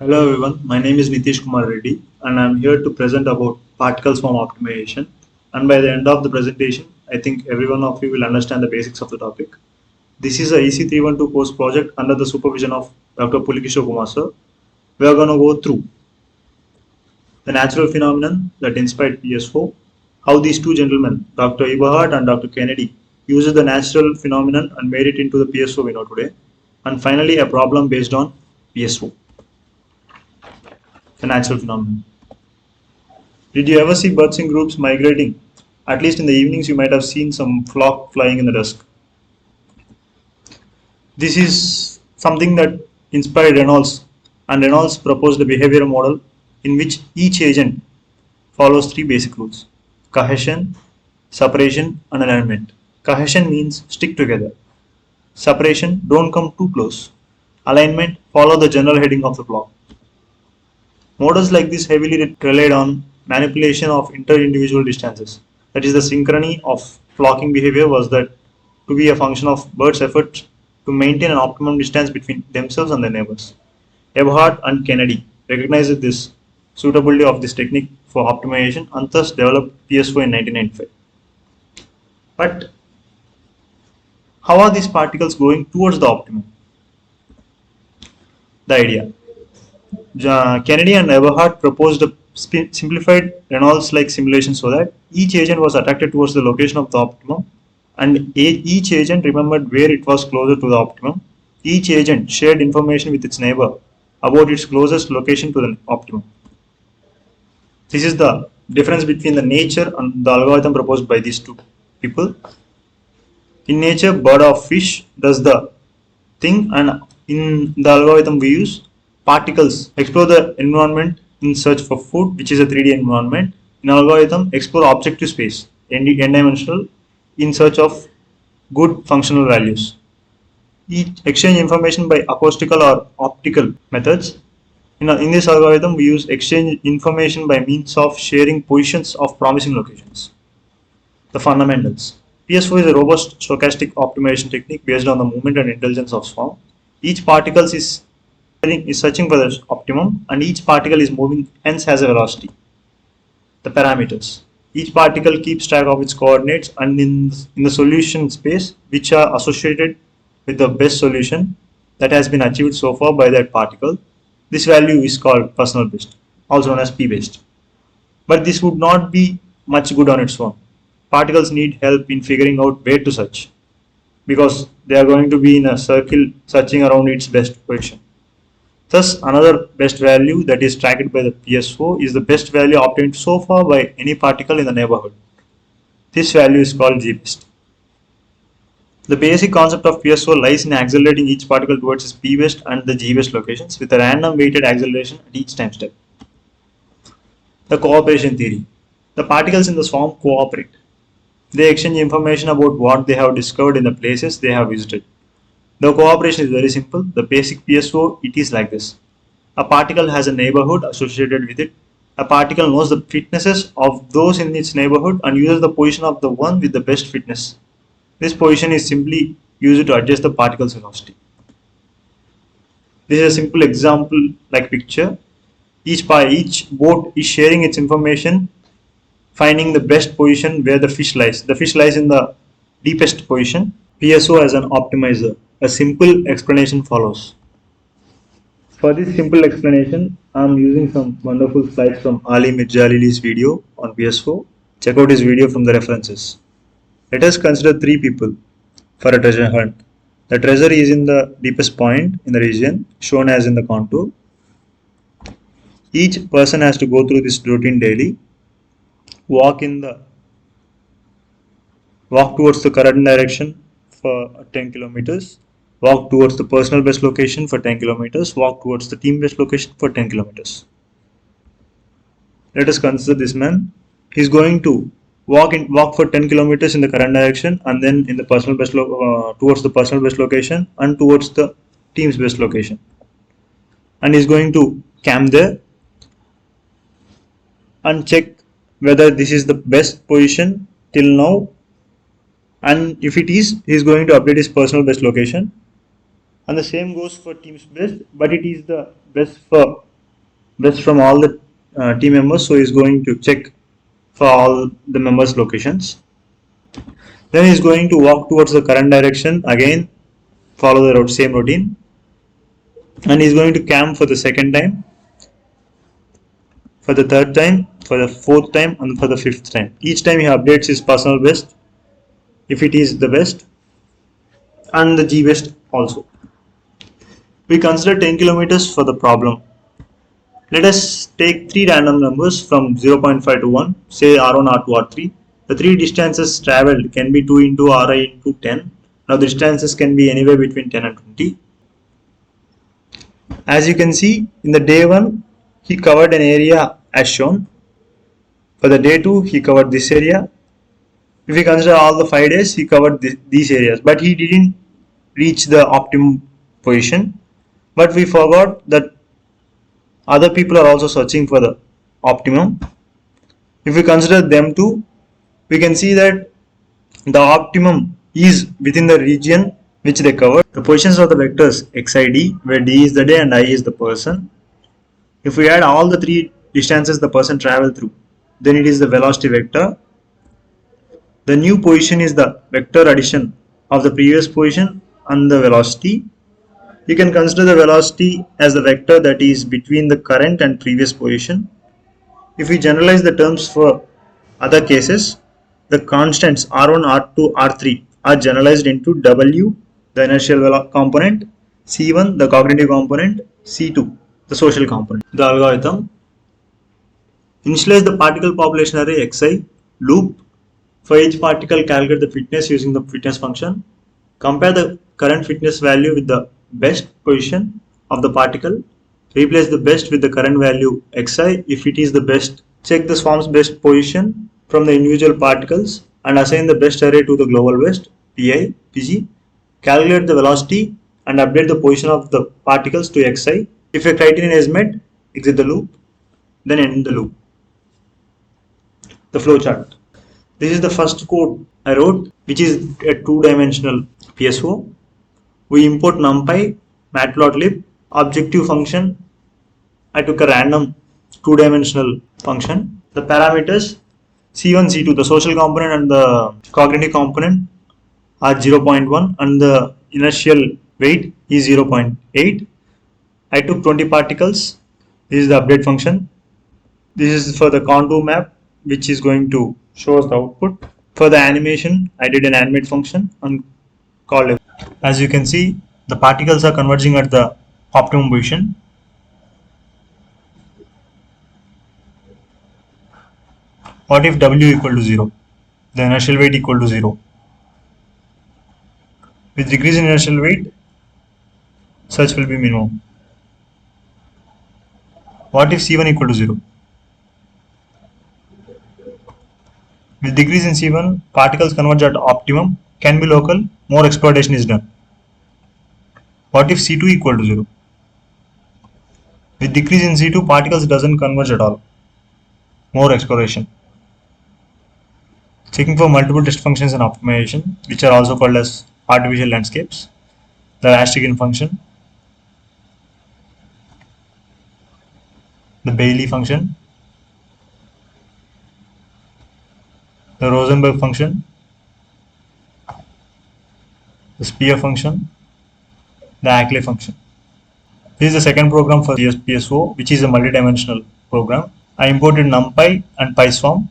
Hello everyone, my name is Nitheesh Kumar Reddy and I am here to present about particle swarm optimization. And by the end of the presentation, I think every one of you will understand the basics of the topic. This is a ECE-312 course project under the supervision of Dr. Pulikishore Kumar sir. We are going to go through the natural phenomenon that inspired PS4, how these two gentlemen, Dr. Eberhard and Dr. Kennedy, used the natural phenomenon and made it into the PS4 we know today, and finally a problem based on PS4, the natural phenomenon. Did you ever see birds in groups migrating? At least in the evenings, you might have seen some flock flying in the dusk. This is something that inspired Reynolds, and Reynolds proposed a behavioral model in which each agent follows three basic rules: cohesion, separation, and alignment. Cohesion means stick together. Separation, don't come too close. Alignment, follow the general heading of the block. Models like this heavily relied on manipulation of inter-individual distances. That is, the synchrony of flocking behavior was that to be a function of birds' effort to maintain an optimum distance between themselves and their neighbors. Eberhard and Kennedy recognized this suitability of this technique for optimization and thus developed PS4 in 1995. But how are these particles going towards the optimum? The idea. Kennedy and Eberhard proposed a simplified Reynolds-like simulation so that each agent was attracted towards the location of the optimum and each agent remembered where it was closer to the optimum. Each agent shared information with its neighbor about its closest location to the optimum. This is the difference between the nature and the algorithm proposed by these two people. In nature, bird or fish does the thing, and in the algorithm we use, particles explore the environment in search for food, which is a 3D environment. In algorithm, explore objective space, n-dimensional, in search of good functional values. Each exchange information by acoustical or optical methods. In this algorithm, we use exchange information by means of sharing positions of promising locations. The fundamentals. PS4 is a robust stochastic optimization technique based on the movement and intelligence of swarm. Each particle is searching for the optimum and each particle is moving, hence has a velocity. The parameters. Each particle keeps track of its coordinates and in the solution space which are associated with the best solution that has been achieved so far by that particle. This value is called personal best, also known as p-best. But this would not be much good on its own. Particles need help in figuring out where to search because they are going to be in a circle searching around its best position. Thus, another best value that is tracked by the PS4 is the best value obtained so far by any particle in the neighborhood. This value is called G-best. The basic concept of PS4 lies in accelerating each particle towards its P-best and the G-best locations with a random weighted acceleration at each time step. The cooperation theory. The particles in the swarm cooperate. They exchange information about what they have discovered in the places they have visited. The cooperation is very simple. The basic PSO, it is like this. A particle has a neighborhood associated with it. A particle knows the fitnesses of those in its neighborhood and uses the position of the one with the best fitness. This position is simply used to adjust the particle's velocity. This is a simple example like picture. Each boat is sharing its information, finding the best position where the fish lies. The fish lies in the deepest position. PSO as an optimizer. A simple explanation follows. For this simple explanation, I am using some wonderful slides from Ali Mirjalili's video on PS4. Check out his video from the references. Let us consider three people for a treasure hunt. The treasure is in the deepest point in the region, shown as in the contour. Each person has to go through this routine daily. Walk towards the current direction for 10 kilometers. Walk towards the personal best location for 10 kilometers. Walk towards the team best location for 10 kilometers. Let us consider this man. He is going to walk for 10 kilometers in the current direction and then in the personal best towards the personal best location and towards the team's best location. And he is going to camp there and check whether this is the best position till now, and if it is, he is going to update his personal best location. And the same goes for team's best, but it is the best for best from all the team members, so he's going to check for all the members' locations. Then he's going to walk towards the current direction again, follow the same routine, and he's going to camp for the second time, for the third time, for the fourth time, and for the fifth time. Each time he updates his personal best if it is the best, and the G best also. We consider 10 kilometers for the problem. Let us take three random numbers from 0.5 to 1, say R1, R2, R3. The three distances traveled can be 2 into Ri into 10. Now the distances can be anywhere between 10 and 20. As you can see, in the day 1, he covered an area as shown. For the day 2, he covered this area. If we consider all the 5 days, he covered these areas, but he didn't reach the optimum position. But we forgot that other people are also searching for the optimum. If we consider them too, we can see that the optimum is within the region which they covered. The positions of the vectors xid, where d is the day and I is the person. If we add all the three distances the person traveled through, then it is the velocity vector. The new position is the vector addition of the previous position and the velocity. You can consider the velocity as the vector that is between the current and previous position. If we generalize the terms for other cases, the constants R1, R2, R3 are generalized into W, the inertial component, C1, the cognitive component, C2, the social component. The algorithm: initialize the particle population array xi, loop. For each particle, calculate the fitness using the fitness function. Compare the current fitness value with the best position of the particle. Replace the best with the current value xi if it is the best. Check the swarm's best position from the individual particles and assign the best array to the global best pi, pg. Calculate the velocity and update the position of the particles to xi. If a criterion is met, exit the loop, then end the loop. The flowchart. This is the first code I wrote, which is a two-dimensional PSO. We import NumPy, matplotlib, objective function. I took a random two-dimensional function. The parameters C1, C2, the social component and the cognitive component are 0.1 and the inertial weight is 0.8. I took 20 particles. This is the update function. This is for the contour map, which is going to show us the output. For the animation, I did an animate function and called it. As you can see, the particles are converging at the optimum position. What if W equal to 0? The inertial weight equal to 0. With decrease in inertial weight, search will be minimum. What if C1 equal to 0? With decrease in C1, particles converge at optimum, can be local, more exploitation is done. What if C2 equal to 0? With decrease in C2, particles doesn't converge at all, more exploration. Checking for multiple test functions and optimization, which are also called as artificial landscapes. The Ashtigan function, the Bailey function, the Rosenberg function, the Spear function, the Ackley function. This is the second program for PSO, which is a multi-dimensional program. I imported NumPy and PySwarm.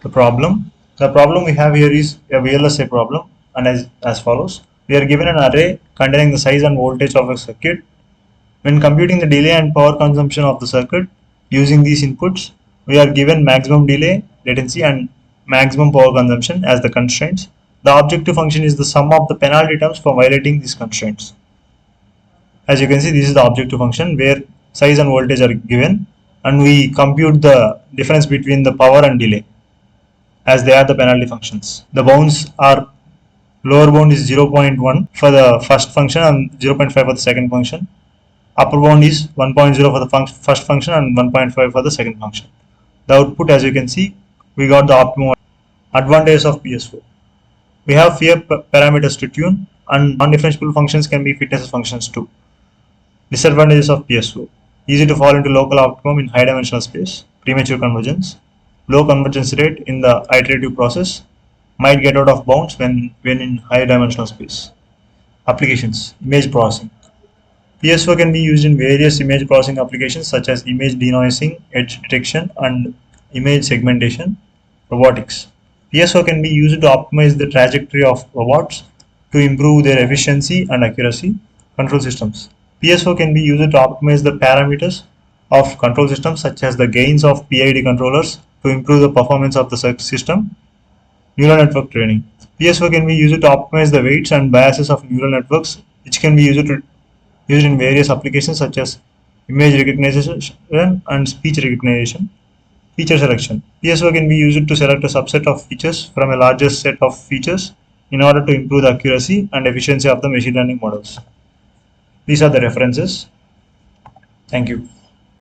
The problem we have here is a VLSI problem, and as follows. We are given an array containing the size and voltage of a circuit. When computing the delay and power consumption of the circuit using these inputs, we are given maximum delay, latency and maximum power consumption as the constraints. The objective function is the sum of the penalty terms for violating these constraints. As you can see, this is the objective function where size and voltage are given and we compute the difference between the power and delay as they are the penalty functions. The bounds are, lower bound is 0.1 for the first function and 0.5 for the second function. Upper bound is 1.0 for the first function and 1.5 for the second function. The output, as you can see, we got the optimum. Advantages of PSO. We have fewer parameters to tune. and non-differentiable functions can be fitness functions too. Disadvantages of PSO: easy to fall into local optimum in high dimensional space, premature convergence, low convergence rate in the iterative process, might get out of bounds when in high dimensional space. Applications: image processing. PSO can be used in various image processing applications such as image denoising, edge detection, and image segmentation. Robotics. PSO can be used to optimize the trajectory of robots to improve their efficiency and accuracy. Control systems. PSO can be used to optimize the parameters of control systems such as the gains of PID controllers to improve the performance of the system. Neural network training. PSO can be used to optimize the weights and biases of neural networks, which can be used in various applications such as image recognition and speech recognition. Feature selection. PSO can be used to select a subset of features from a larger set of features in order to improve the accuracy and efficiency of the machine learning models. These are the references. Thank you.